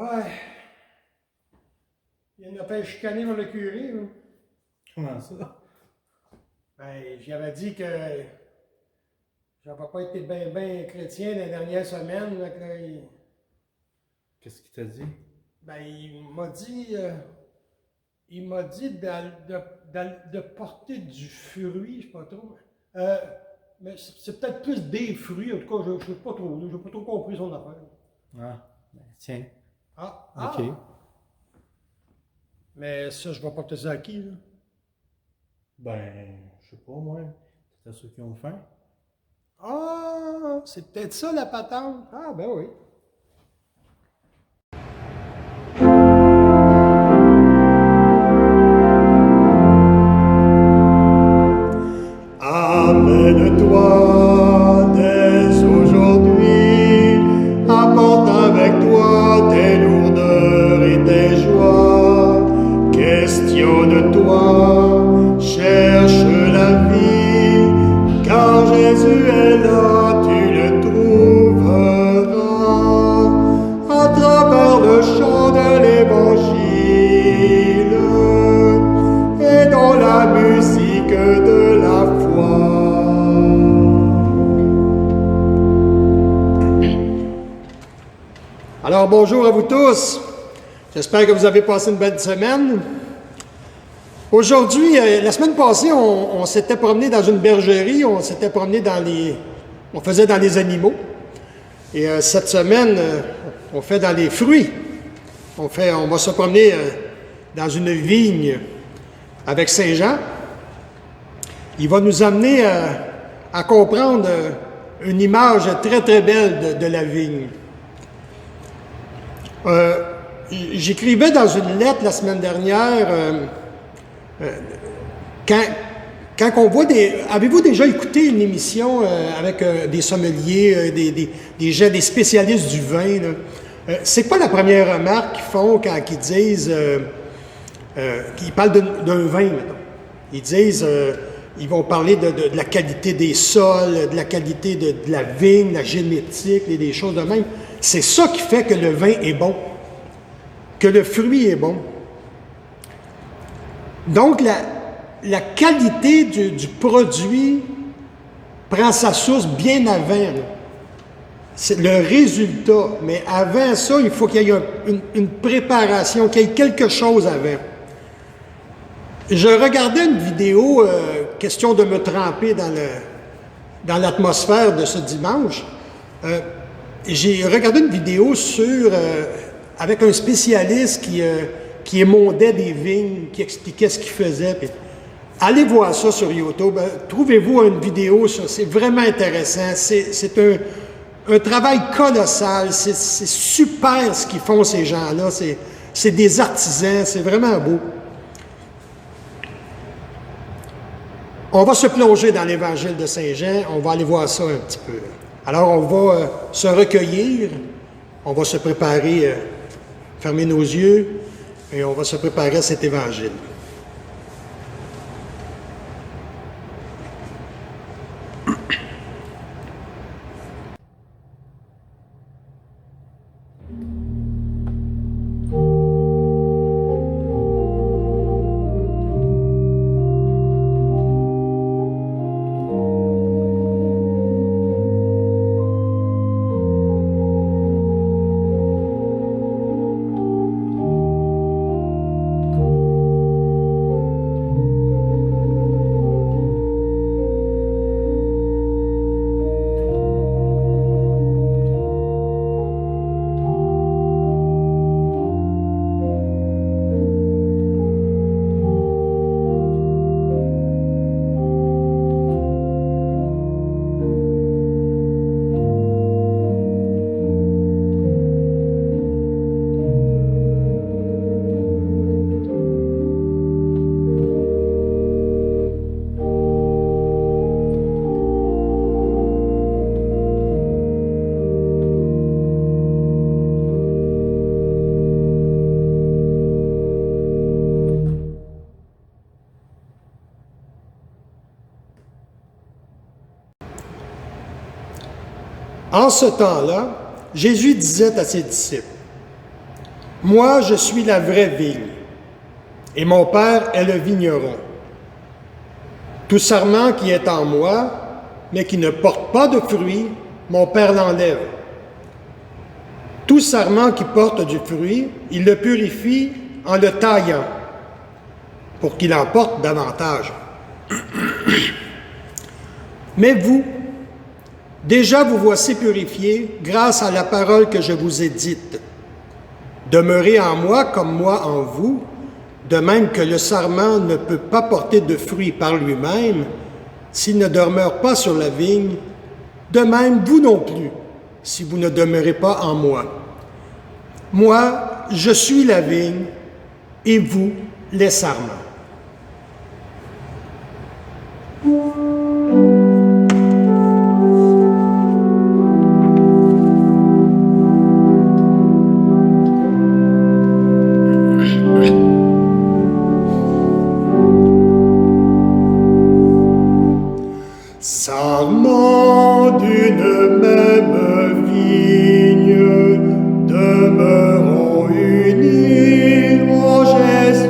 Ouais. Il y en a fait chicaner dans le curé, là. Comment ça? Ben, j'avais dit que j'avais pas été bien chrétien les dernières semaines. Là, que là, Qu'est-ce qu'il t'a dit? ben, il m'a dit de porter du fruit, je sais pas trop. Mais c'est peut-être plus des fruits, en tout cas, je sais pas trop, j'ai pas trop compris son affaire. Ah, ben, tiens. Ah! OK. Mais ça, je vais porter ça à qui, là? Ben, je sais pas, moi. C'est à ceux qui ont faim. Ah! C'est peut-être ça la patente. Ah, ben oui. Amène-toi dès aujourd'hui, apporte avec toi tes lourdeurs et tes joies. Questionne-toi, cherche la vie, car Jésus est là, tu le trouveras à travers le chant de l'Évangile et dans la musique de la foi. Alors bonjour à vous tous, j'espère que vous avez passé une belle semaine. Aujourd'hui, la semaine passée, on s'était promené dans une bergerie, on s'était promené on faisait dans les animaux. Et cette semaine, on fait dans les fruits. On va se promener dans une vigne avec Saint-Jean. Il va nous amener à comprendre une image très très belle de la vigne. J'écrivais dans une lettre la semaine dernière, quand on voit avez-vous déjà écouté une émission avec des sommeliers, des gens, des spécialistes du vin, là? C'est pas la première remarque qu'ils font quand ils disent, qu'ils parlent d'un vin, maintenant. Ils disent, ils vont parler de la qualité des sols, de la qualité de la vigne, la génétique, et des choses de même. C'est ça qui fait que le vin est bon, que le fruit est bon. Donc, la qualité du produit prend sa source bien avant. Là. C'est le résultat. Mais avant ça, il faut qu'il y ait une préparation, qu'il y ait quelque chose avant. Je regardais une vidéo, question de me tremper dans l'atmosphère de ce dimanche. J'ai regardé une vidéo avec un spécialiste qui émondait des vignes, qui expliquait ce qu'il faisait. Puis, allez voir ça sur YouTube. Trouvez-vous une vidéo, c'est vraiment intéressant. C'est un travail colossal. C'est super ce qu'ils font, ces gens-là. C'est des artisans. C'est vraiment beau. On va se plonger dans l'Évangile de Saint-Jean. On va aller voir ça un petit peu. Alors, on va se recueillir. On va se préparer, fermer nos yeux, et on va se préparer à cet Évangile. En ce temps-là, Jésus disait à ses disciples, Moi, je suis la vraie vigne, et mon Père est le vigneron. Tout sarment qui est en moi, mais qui ne porte pas de fruit, mon Père l'enlève. Tout sarment qui porte du fruit, il le purifie en le taillant, pour qu'il en porte davantage. Mais vous, déjà vous voici purifiés grâce à la parole que je vous ai dite. Demeurez en moi comme moi en vous, de même que le sarment ne peut pas porter de fruit par lui-même s'il ne demeure pas sur la vigne, de même vous non plus, si vous ne demeurez pas en moi. Moi, je suis la vigne, et vous, les sarments. Sarments d'une même vigne, demeurons unis en Jésus.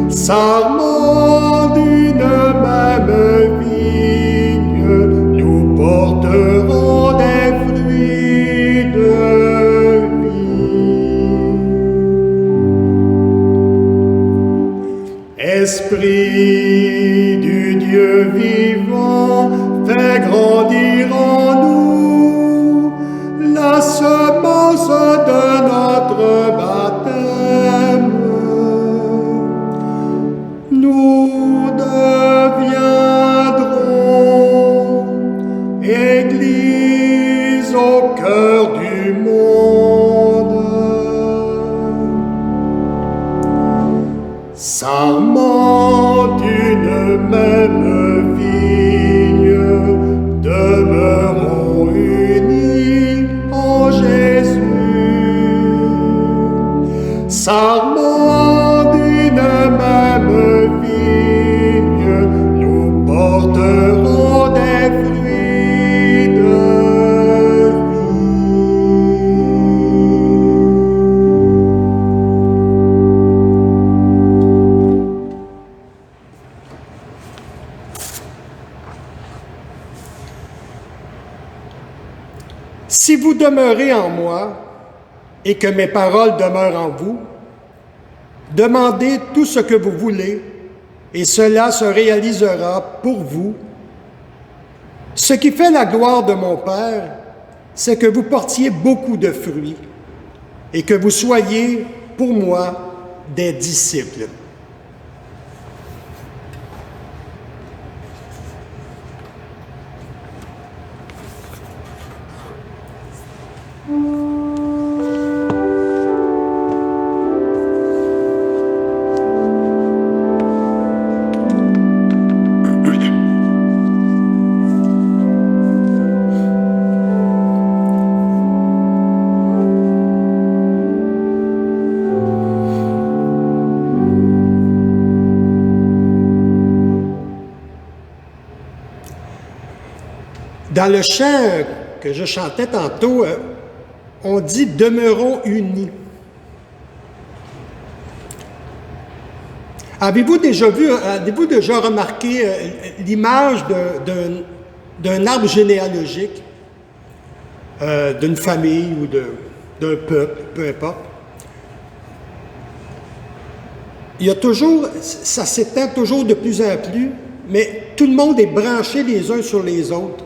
Sarments d'une même vigne, nous porterons des fruits de vie. Esprit du Dieu vivant, fais grandir en nous la semence de notre baptême. Nous deviendrons Église au cœur du monde. Sarments d'une même vigne, demeurons unis en Jésus. Sarments d'une même vigne, nous porterons des fruits de Si vous demeurez en moi et que mes paroles demeurent en vous, demandez tout ce que vous voulez et cela se réalisera pour vous. Ce qui fait la gloire de mon Père, c'est que vous portiez beaucoup de fruits et que vous soyez, pour moi, des disciples. Dans le chant que je chantais tantôt, on dit « demeurons unis ». Avez-vous déjà remarqué l'image d'un arbre généalogique, d'une famille ou d'un peuple, peu importe? Il y a toujours, ça s'étend toujours de plus en plus, mais tout le monde est branché les uns sur les autres.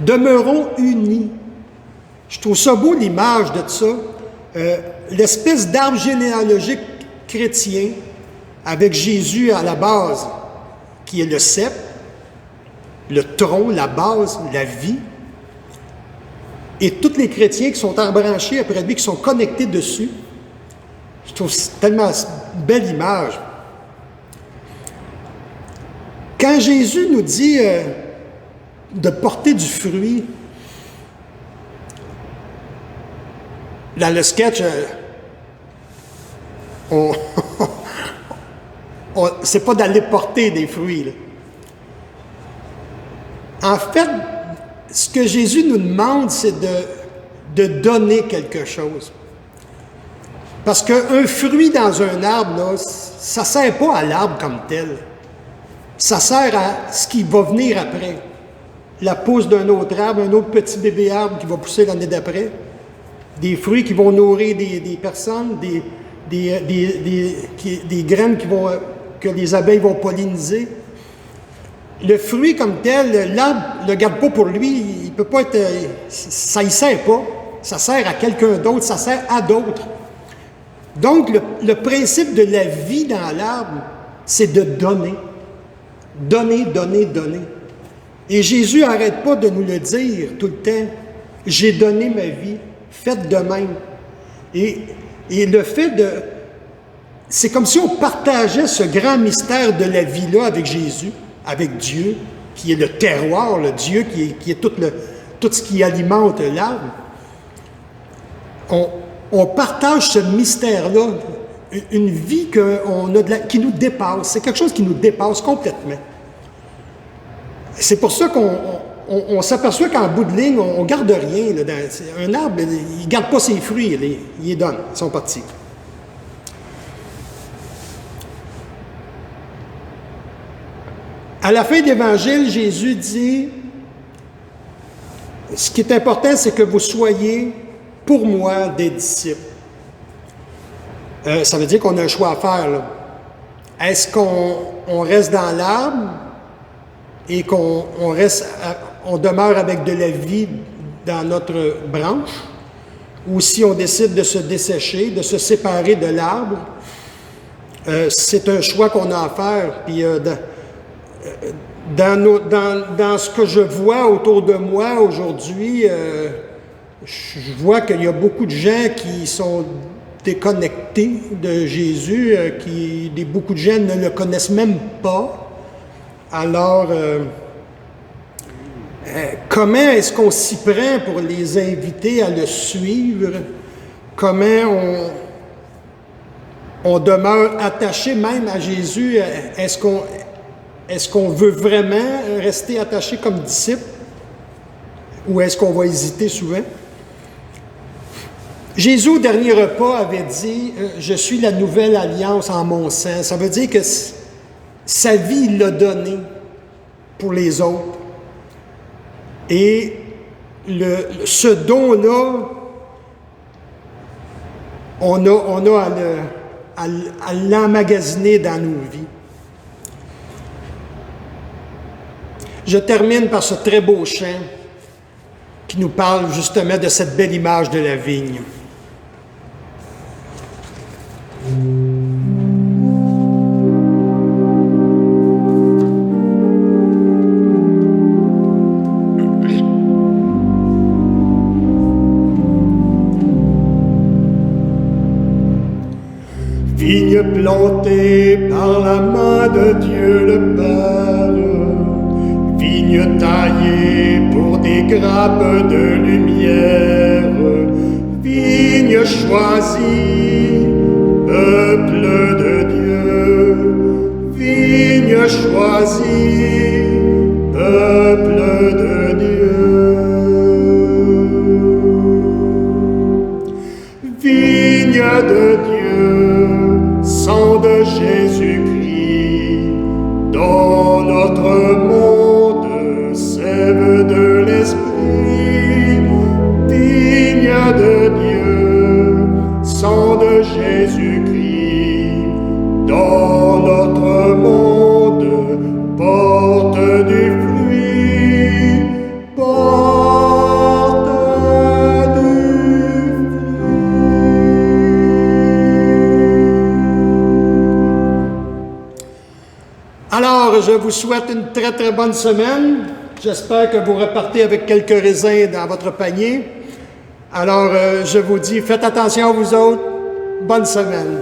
Demeurons unis. Je trouve ça beau, l'image de ça. L'espèce d'arbre généalogique chrétien, avec Jésus à la base, qui est le cep, le tronc, la base, la vie, et tous les chrétiens qui sont embranchés après lui, qui sont connectés dessus. Je trouve tellement une belle image. Quand Jésus nous dit de porter du fruit, dans le sketch, c'est pas d'aller porter des fruits, là. En fait, ce que Jésus nous demande, c'est de donner quelque chose. Parce qu'un fruit dans un arbre, là, ça ne sert pas à l'arbre comme tel. Ça sert à ce qui va venir après. La pousse d'un autre arbre, un autre petit bébé arbre qui va pousser l'année d'après. Des fruits qui vont nourrir des personnes, des graines que les abeilles vont polliniser. Le fruit comme tel, l'arbre ne le garde pas pour lui, il peut pas être. Ça ne sert pas. Ça sert à quelqu'un d'autre, ça sert à d'autres. Donc, le principe de la vie dans l'arbre, c'est de donner. Donner, donner, donner. Et Jésus n'arrête pas de nous le dire tout le temps. J'ai donné ma vie, faites de même. Et le fait de... C'est comme si on partageait ce grand mystère de la vie-là avec Jésus, avec Dieu, qui est le terroir, le Dieu qui est tout ce qui alimente l'arbre. On partage ce mystère-là, une vie qui nous dépasse. C'est quelque chose qui nous dépasse complètement. C'est pour ça qu'on s'aperçoit qu'en bout de ligne, on ne garde rien. Là, un arbre, il ne garde pas ses fruits, il les donne, ils sont partis. À la fin de l'Évangile, Jésus dit, ce qui est important, c'est que vous soyez pour moi des disciples. Ça veut dire qu'on a un choix à faire. Là. Est-ce qu'on reste dans l'arbre et qu'on demeure avec de la vie dans notre branche, ou si on décide de se dessécher, de se séparer de l'arbre, c'est un choix qu'on a à faire. Puis dans ce que je vois autour de moi aujourd'hui, je vois qu'il y a beaucoup de gens qui sont déconnectés de Jésus, beaucoup de gens ne le connaissent même pas. Alors, comment est-ce qu'on s'y prend pour les inviter à le suivre? Comment on demeure attaché même à Jésus? Est-ce qu'on veut vraiment rester attaché comme disciple? Ou est-ce qu'on va hésiter souvent? Jésus, au dernier repas, avait dit « Je suis la nouvelle alliance en mon sang ». Ça veut dire que sa vie, il l'a donnée pour les autres. Et ce don-là, on a à l'emmagasiner dans nos vies. Je termine par ce très beau chant qui nous parle justement de cette belle image de la vigne. Vigne plantée par la main de Dieu le Père, vigne taillée pour des grappes de lumière, vigne choisie, peuple de Dieu, vigne choisie, peuple de Dieu. Vigne de Dieu, sang de Jésus-Christ, dans notre monde, sève de l'Esprit. Vigne de Dieu, sang de Jésus-Christ, dans notre monde, porte du fruit, porte du fruit. Alors, je vous souhaite une très très bonne semaine. J'espère que vous repartez avec quelques raisins dans votre panier. Alors, je vous dis, faites attention à vous autres. Bonne semaine.